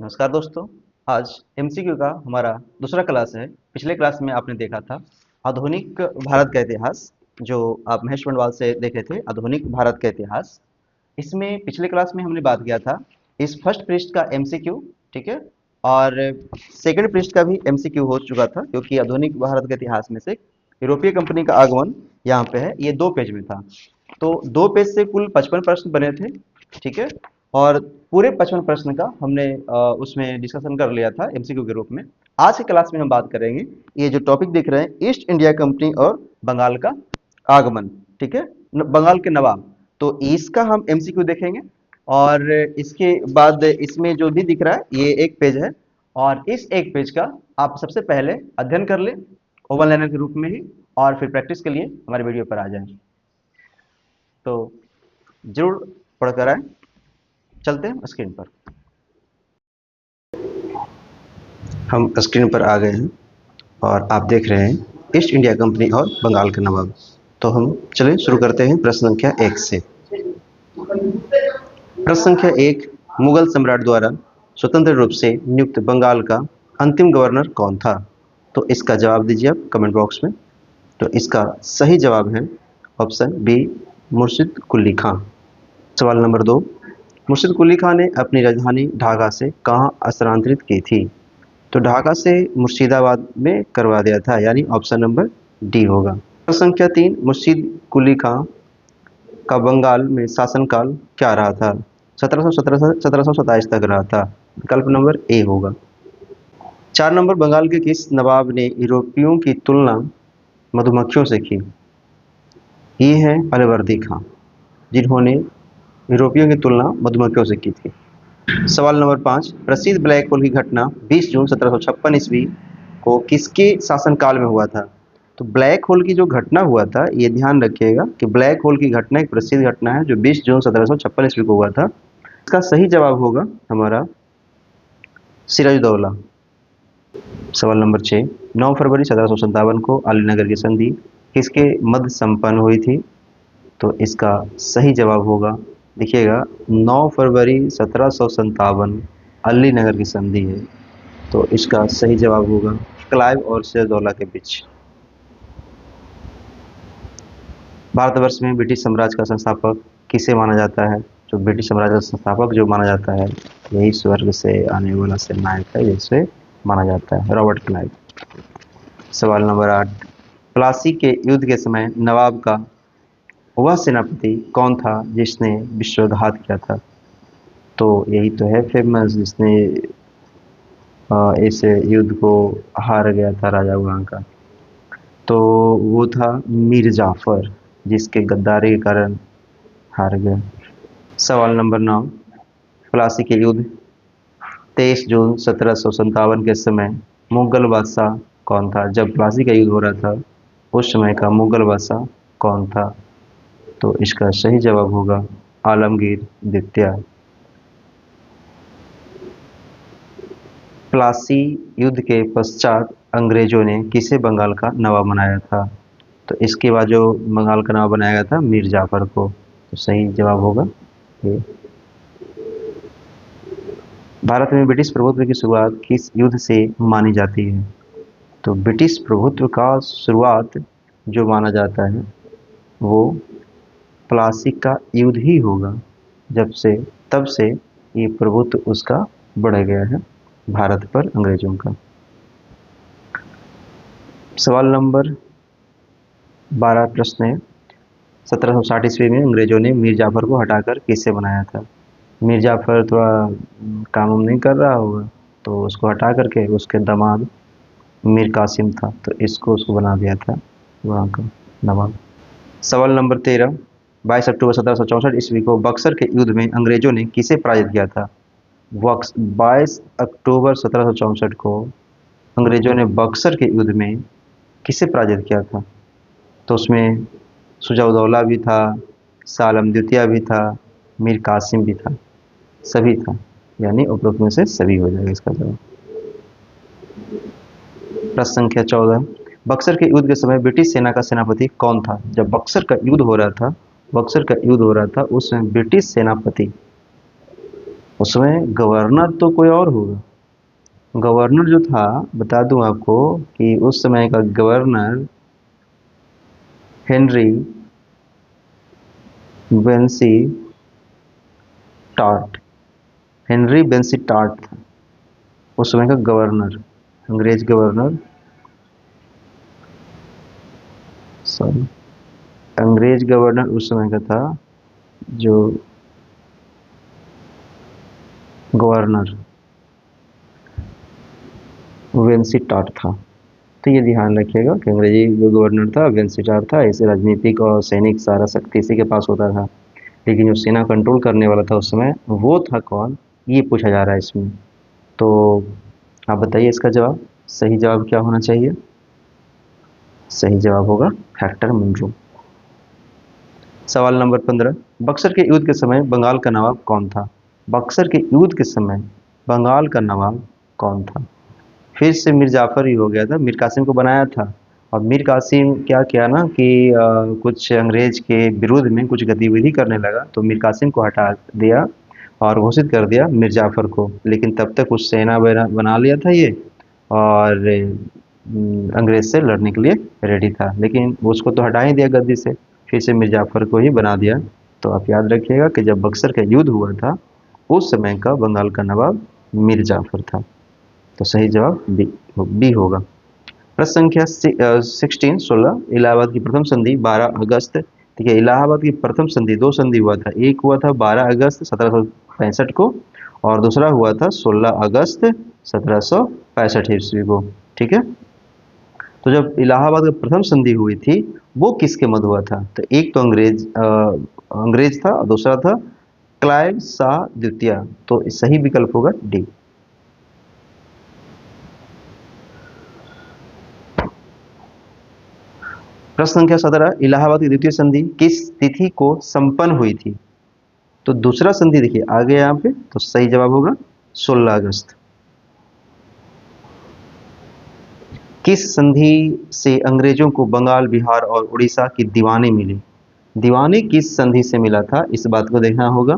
नमस्कार दोस्तों। आज एमसीक्यू का हमारा दूसरा क्लास है। पिछले क्लास में आपने देखा था आधुनिक भारत का इतिहास, जो आप महेश बंडवाल से देखे थे, आधुनिक भारत का इतिहास। इसमें पिछले क्लास में हमने बात किया था इस फर्स्ट पृष्ठ का एमसीक्यू, ठीक है, और सेकंड पृष्ठ का भी एमसीक्यू हो चुका था, क्योंकि आधुनिक भारत के इतिहास में से यूरोपीय कंपनी का आगमन यहाँ पे है। ये 2 पेज में था, तो 2 पेज से कुल 55 प्रश्न बने थे, ठीक है। और पूरे 55 प्रश्न का हमने उसमें डिस्कशन कर लिया था एमसीक्यू के रूप में। आज की क्लास में हम बात करेंगे, ये जो टॉपिक दिख रहे हैं, ईस्ट इंडिया कंपनी और बंगाल का आगमन, ठीक है, बंगाल के नवाब। तो इसका हम एमसीक्यू देखेंगे, और इसके बाद इसमें जो भी दिख रहा है ये एक पेज है, और इस एक पेज का आप सबसे पहले अध्ययन कर लें ओवन लाइनर के रूप में ही, और फिर प्रैक्टिस के लिए हमारे वीडियो पर आ जाएं। तो जरूर पढ़कर आए। चलते हैं स्क्रीन पर। हम स्क्रीन पर आ गए हैं और आप देख रहे हैं ईस्ट इंडिया कंपनी और बंगाल के नवाब। तो हम चलें शुरू करते हैं प्रश्न संख्या 1 से। प्रश्न संख्या 1, मुगल सम्राट द्वारा स्वतंत्र रूप से नियुक्त बंगाल का अंतिम गवर्नर कौन था? तो इसका जवाब दीजिए आप कमेंट बॉक्स में। तो इसका सही जवाब है ऑप्शन बी, मुर्शिद कुली खां। सवाल नंबर 2, मुर्शिद कुली खां ने अपनी राजधानी ढाका से कहाँ स्थानांतरित की थी? तो ढाका से मुर्शिदाबाद में करवा दिया था, यानी ऑप्शन नंबर डी होगा। प्रश्न संख्या 3, मुर्शिद कुली खां का बंगाल में शासनकाल क्या रहा था? 1717 से 1727 तक रहा था। विकल्प नंबर ए होगा। 4 नंबर, बंगाल के किस नवाब ने यूरोपियों की तुलना मधुमक्खियों से की? ये है अलवर्दी खां, जिन्होंने यूरोपियों की तुलना मधुमक्खियों से की थी। सवाल नंबर 5, प्रसिद्ध ब्लैक होल की घटना 20 जून 1756 ईस्वी को किसके शासनकाल में हुआ था? तो ब्लैक होल की जो घटना हुआ था, ये ध्यान रखिएगा कि ब्लैक होल की घटना एक प्रसिद्ध घटना है जो 20 जून 1756 ईस्वी को हुआ था। इसका सही जवाब होगा हमारा सिराजुद्दौला। सवाल नंबर 6, 9 फरवरी 1757 को अलीनगर की संधि किसके मध्य संपन्न हुई थी? तो इसका सही जवाब होगा, देखिएगा, 9 फरवरी 1757 अलीनगर की संधि है। तो इसका सही जवाब होगा क्लाइव और सिराजुद्दौला के बीच। भारतवर्ष में ब्रिटिश साम्राज्य का संस्थापक किसे माना जाता है? जो ब्रिटिश साम्राज्य का संस्थापक जो माना जाता है, यही स्वर्ग से आने वाला सेनानायक है, जिसे माना जाता है रॉबर्ट क्लाइव। सवाल नंबर 8, प्लासी के युद्ध के समय नवाब का वह सेनापति कौन था जिसने विश्वासघात किया था? तो यही तो है फेमस, जिसने इस युद्ध को हार गया था राजा वहाँ का। तो वो था मीर जाफर, जिसके गद्दारी के कारण हार गया। सवाल नंबर 9, प्लासी के युद्ध 23 जून 1757 के समय मुगल बादशाह कौन था? जब प्लासी का युद्ध हो रहा था उस समय का मुगल बादशाह कौन था? तो इसका सही जवाब होगा आलमगीर द्वितीय। प्लासी युद्ध के पश्चात अंग्रेजों ने किसे बंगाल का नवाब बनाया था? तो इसके बाद जो बंगाल का नवाब बनाया गया था मीर जाफर को। तो सही जवाब होगा ये। भारत में ब्रिटिश प्रभुत्व की शुरुआत किस युद्ध से मानी जाती है? तो ब्रिटिश प्रभुत्व का शुरुआत जो माना जाता है वो प्लासी का युद्ध ही होगा, तब से ये प्रभुत्व उसका बढ़ गया है भारत पर अंग्रेजों का। सवाल नंबर 12 प्रश्न है, 1760 ईस्वी में अंग्रेजों ने मीर जाफर को हटाकर किसे बनाया था? मीर जाफर थोड़ा काम नहीं कर रहा होगा, तो उसको हटा करके उसके दामाद मीर कासिम था, तो उसको बना दिया था वहाँ का नवाब। सवाल नंबर 13, 22 अक्टूबर 1764 ईस्वी को बक्सर के युद्ध में अंग्रेजों ने किसे पराजित किया था? 22 अक्टूबर 1764 को अंग्रेजों ने बक्सर के युद्ध में किसे पराजित किया था? तो उसमें सुजाउद्दौला भी था, सालम द्वितीय भी था, मीर कासिम भी था, सभी था, यानी उपरोक्त में से सभी हो जाएगा इसका जवाब। प्रश्न संख्या 14, बक्सर के युद्ध के समय ब्रिटिश सेना का सेनापति कौन था? जब बक्सर का युद्ध हो रहा था उस समय ब्रिटिश सेनापति उसमें गवर्नर तो कोई और होगा। गवर्नर जो था, बता दूं आपको कि उस समय का governor Henry Vansittart, Henry Vansittart था उस समय का गवर्नर, अंग्रेज गवर्नर, सॉरी, अंग्रेज गवर्नर उस समय का था जो गवर्नर वेंसी टार्ट था। तो ये ध्यान रखिएगा कि अंग्रेजी जो गवर्नर था वेंसी टार्ट था। इसे राजनीतिक और सैनिक सारा शक्ति इसी के पास होता था, लेकिन जो सेना कंट्रोल करने वाला था उस समय वो था कौन, ये पूछा जा रहा है इसमें। तो आप बताइए इसका जवाब, सही जवाब क्या होना चाहिए? सही जवाब होगा हेक्टर मुनरो। सवाल नंबर 15, बक्सर के युद्ध के समय बंगाल का नवाब कौन था? बक्सर के युद्ध के समय बंगाल का नवाब कौन था? फिर से मीर जाफर ही हो गया था, मीर कासिम को बनाया था। और मीर कासिम क्या किया ना कि कुछ अंग्रेज के विरोध में कुछ गतिविधि करने लगा, तो मीर कासिम को हटा दिया और घोषित कर दिया मीर जाफर को। लेकिन तब तक उस सेना बना लिया था ये, और अंग्रेज से लड़ने के लिए रेडी था, लेकिन उसको तो हटा ही दिया गद्दी से, फिर से मीर जाफर को ही बना दिया। तो आप याद रखिएगा कि जब बक्सर का युद्ध हुआ था उस समय का बंगाल का नवाब मीर जाफर था। तो सही जवाब बी होगा। प्रश्न संख्या 16 इलाहाबाद की प्रथम संधि 12 अगस्त। देखिए, इलाहाबाद की प्रथम संधि, दो संधि हुआ था, एक हुआ था 12 अगस्त 1765 को और दूसरा हुआ था 16 अगस्त 1765 ईस्वी को। ठीक है, तो जब इलाहाबाद की प्रथम संधि हुई थी वो किसके मध्य हुआ था? तो एक तो अंग्रेज था और दूसरा था क्लाइव शाह द्वितीय। तो सही विकल्प होगा डी। प्रश्न संख्या 17, इलाहाबाद की द्वितीय संधि किस तिथि को संपन्न हुई थी? तो दूसरा संधि देखिए आ गया यहाँ पे, तो सही जवाब होगा 16 अगस्त। किस संधि से अंग्रेजों को बंगाल, बिहार और उड़ीसा की दीवानी मिली? दीवानी किस संधि से मिला था, इस बात को देखना होगा।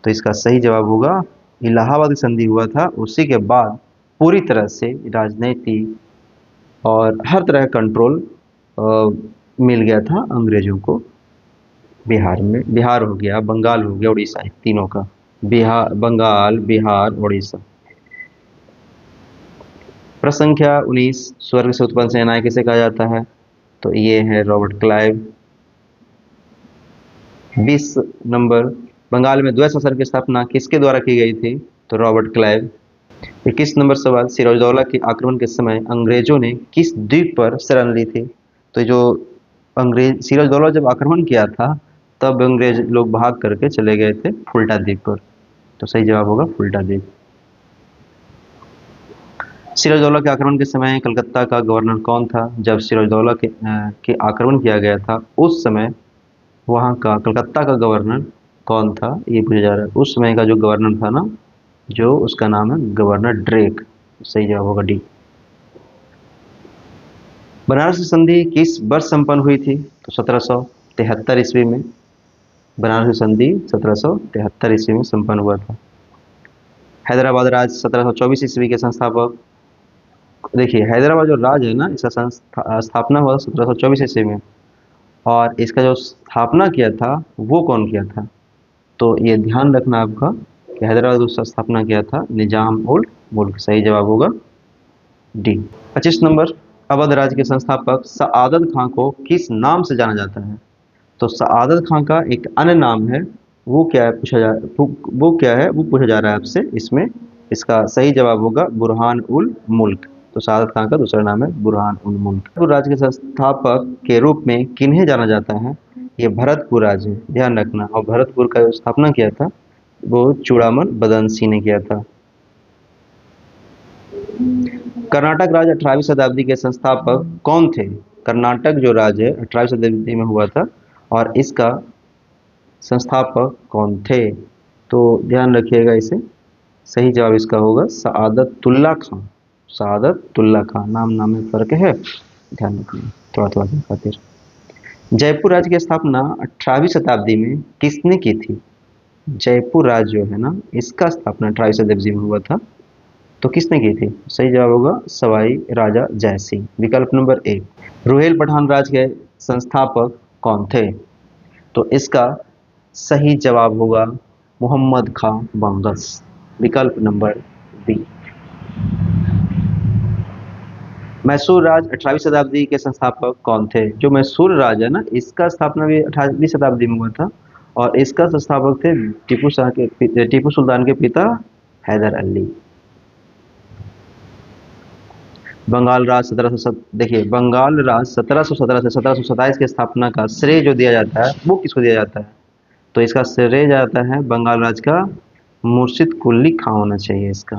तो इसका सही जवाब होगा इलाहाबाद की संधि हुआ था, उसी के बाद पूरी तरह से राजनीति और हर तरह का कंट्रोल मिल गया था अंग्रेजों को। बिहार में, बिहार हो गया, बंगाल हो गया, उड़ीसा, तीनों का, बिहार, बंगाल, बिहार, उड़ीसा। प्रश्न संख्या 19, स्वर्ग से उत्पन्न सेनाएं किसे कहा जाता है? तो ये है रॉबर्ट क्लाइव। 20 नंबर, बंगाल में द्वैत शासन की स्थापना किसके द्वारा की गई थी? तो रॉबर्ट क्लाइव। 21 नंबर सवाल, सिराजदौला के आक्रमण के समय अंग्रेजों ने किस द्वीप पर शरण ली थी? तो जो अंग्रेज सिराजदौला जब आक्रमण किया था तब अंग्रेज लोग भाग करके चले गए थे फुल्टा द्वीप पर। तो सही जवाब होगा फुल्टा द्वीप। सिराजदौला के आक्रमण के समय कलकत्ता का गवर्नर कौन था? जब सिराजदौला के आक्रमण किया गया था उस समय वहाँ का कलकत्ता का गवर्नर कौन था, ये पूछा जा रहा है। उस समय का जो गवर्नर था ना, जो उसका नाम है गवर्नर ड्रेक। सही जवाब होगा डी। बनारस की संधि किस वर्ष संपन्न हुई थी? तो 1773 ईस्वी में बनारस की संधि 1773 ईस्वी में संपन्न हुआ था। हैदराबाद राज 1724 ईस्वी के संस्थापक, देखिए हैदराबाद जो राज है ना, इसका स्थापना हुआ 1724 ईस्वी में, और इसका जो स्थापना किया था वो कौन किया था? तो ये ध्यान रखना आपका कि हैदराबाद का स्थापना किया था निजाम उल मुल्क। सही जवाब होगा डी। 25 नंबर, अवध राज्य के संस्थापक सआदत खां को किस नाम से जाना जाता है? तो सआदत खां का एक अन्य नाम है, वो क्या है वो क्या है वो पूछा जा रहा है आपसे इसमें। इसका सही जवाब होगा बुरहान उल मुल्क। तो सआदत खां का दूसरा नाम है बुरहान उल मुल्क। राज्य के संस्थापक के रूप में किन्हें जाना जाता है? ये भरतपुर राज्य, ध्यान रखना। और भरतपुर का स्थापना किया था वो चूड़ामन बदनसिंह ने किया था। कर्नाटक राज्य 18वीं शताब्दी के संस्थापक कौन थे? कर्नाटक जो राज्य है 18वीं शताब्दी में हुआ था और इसका संस्थापक कौन थे? तो ध्यान रखिएगा इसे, सही जवाब इसका होगा सआदतुल्ला खां। सआदतुल्ला खां, नाम में फर्क है, ध्यान रखना थोड़ा थोड़ा के खातिर। जयपुर राज्य की स्थापना 18वीं शताब्दी में किसने की थी? जयपुर राज्य जो है ना, इसका स्थापना 1870 में हुआ था। तो किसने की थी? सही जवाब होगा सवाई राजा जयसिंह, विकल्प नंबर ए। रुहेल पठान राज के संस्थापक कौन थे? तो इसका सही जवाब होगा मोहम्मद खां बंगस, विकल्प नंबर बी। मैसूर राज 18वीं शताब्दी के संस्थापक कौन थे? जो मैसूर राज है ना, इसका स्थापना भी 18वीं शताब्दी में हुआ था और इसका संस्थापक थे टीपू सुल्तान के पिता हैदर अली। बंगाल राज 1700, देखिए बंगाल राज 1717 से 1727 की स्थापना का श्रेय जो दिया जाता है वो किसको दिया जाता है? तो इसका श्रेय जाता है बंगाल राज का मुर्शिद कुली खां होना चाहिए। इसका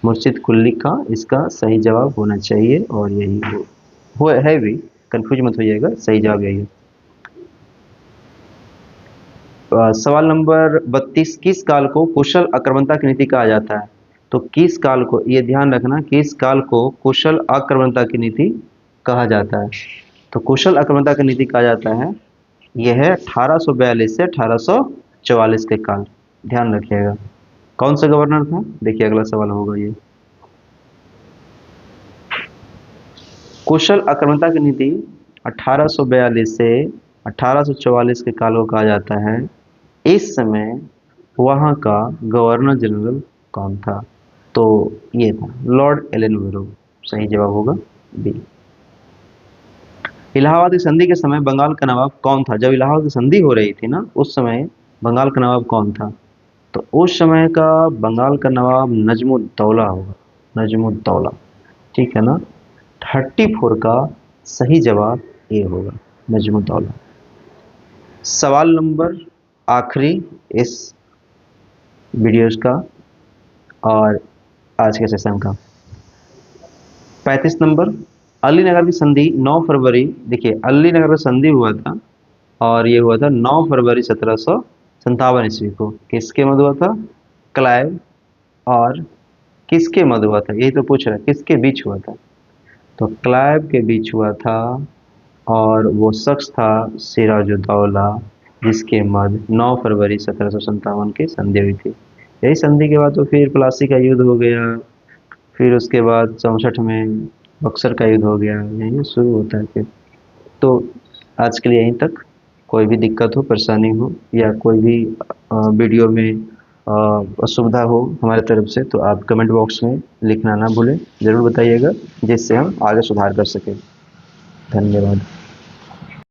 मुर्शिद कुली खां इसका सही जवाब होना चाहिए और यही हो है भी, कंफ्यूज मत होइएगा, सही जवाब यही है। सवाल नंबर 32, किस काल को कुशल आक्रमणता की नीति कहा जाता है? तो किस काल को, ये ध्यान रखना, किस काल को कुशल आक्रमणता की नीति कहा जाता है? तो कुशल आक्रमणता की नीति कहा जाता है, यह है 1842 से 1844 के काल। ध्यान रखिएगा। कौन सा गवर्नर था? देखिए अगला सवाल होगा ये। कुशल आक्रमणता की नीति 1842 से 1844 के काल को कहा जाता है। इस समय वहां का गवर्नर जनरल कौन था? तो ये था लॉर्ड एलेनवेरो, सही जवाब होगा बी। इलाहाबाद की संधि के समय बंगाल का नवाब कौन था? जब इलाहाबाद की संधि हो रही थी ना, उस समय बंगाल का नवाब कौन था? तो उस समय का बंगाल का नवाब नजमुद्दौला होगा, नजमुद्दौला, ठीक है ना। 34 का सही जवाब ए होगा, नजमुद्दौला। सवाल नंबर आखिरी इस वीडियोस का और आज के सेशन का 35 नंबर, अलीनगर की संधि 9 फरवरी, देखिए अलीनगर का संधि हुआ था और ये हुआ था 9 फरवरी 1757 ईस्वी को। किसके मध्य हुआ था? क्लाइव और किसके मध्य हुआ था? यही तो पूछ रहा है, किसके बीच हुआ था? तो क्लाइव के बीच हुआ था और वो शख्स था सिराजुद्दौला, जिसके मध्य 9 फरवरी 1757 की संधि हुई थी। यही संधि के बाद तो फिर प्लासी का युद्ध हो गया, फिर उसके बाद 64 में बक्सर का युद्ध हो गया, यही शुरू होता है फिर। तो आज के लिए यहीं तक। कोई भी दिक्कत हो, परेशानी हो या कोई भी वीडियो में असुविधा हो हमारे तरफ से, तो आप कमेंट बॉक्स में लिखना ना भूलें, ज़रूर बताइएगा, जिससे हम आगे सुधार कर सकें। धन्यवाद।